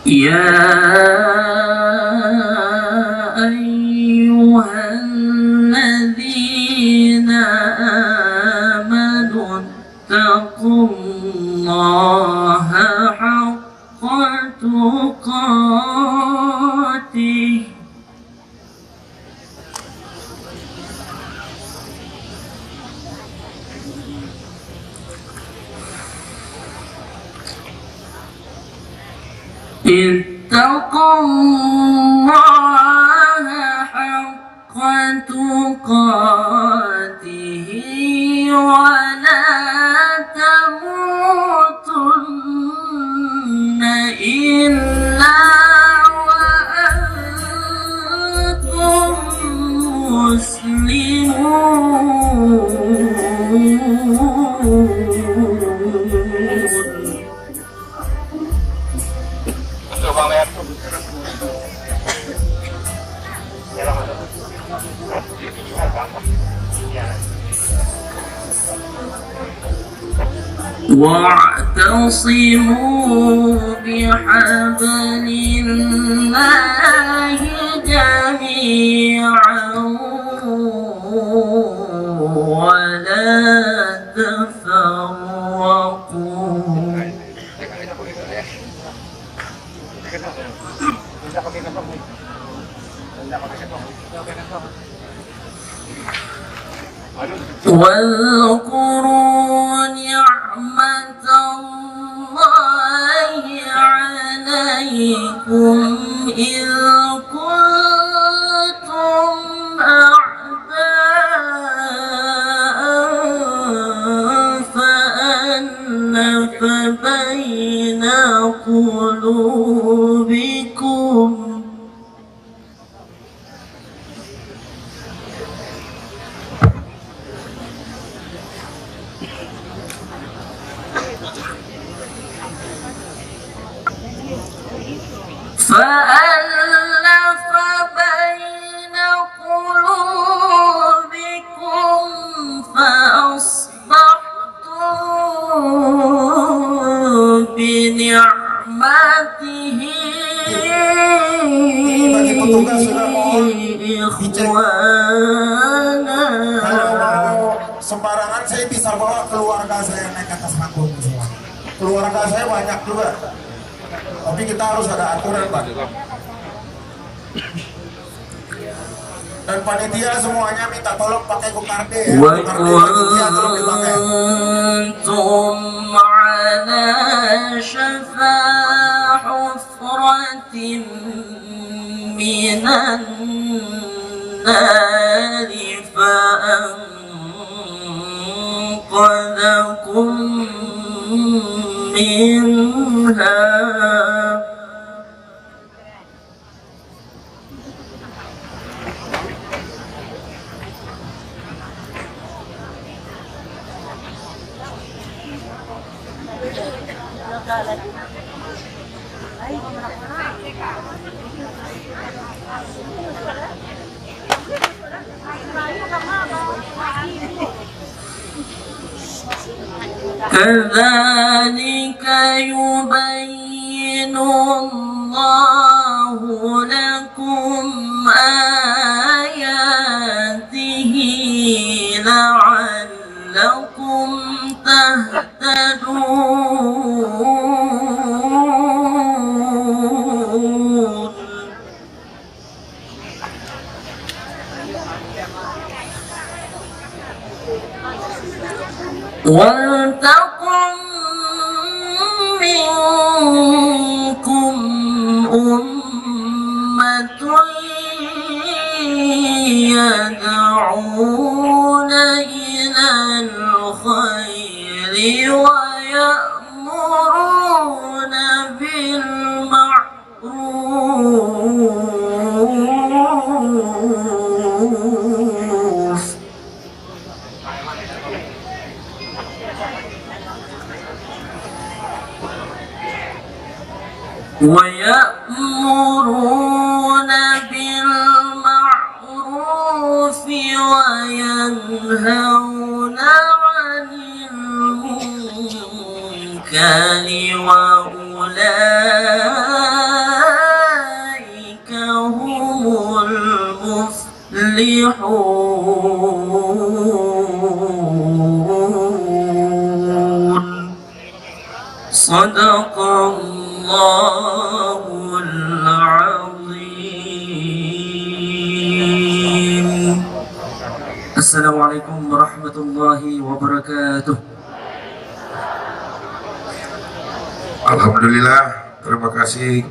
يا أيها الذين آمنوا اتقوا الله حق تقاته اتقوا الله حق تقاته ولا تموتن إلا وأنتم مسلمون. واعتصموا بحبل الله جميعا ولا تفرقوا. واذكروا نعمة الله عليكم إذ كنتم أعداء فألف بين قلوبكم فأصبحتم بنعمته إخوانا. Sembarangan saya bisa bawa keluarga saya naik atas panggung. Keluarga saya banyak juga, tapi kita harus ada aturan, Pak. Dan panitia semuanya minta tolong pakai Gokarde ya. وَكُنْتُمْ عَلَى شَفَا حُفْرَةٍ مِّنَ النَّارِ فَأَنقَذَكُم منها. كذلك يبين الله لكم آياته لعلكم تهتدون. ولتكن منكم أمة يدعون إلى الخير ويأمرون بالمعروف ويأمرون بالمعروف وينهون عن المنكر وأولئك هم المفلحون. صدق الله العظيم. السلام عليكم ورحمة الله وبركاته. Alhamdulillah, terima kasih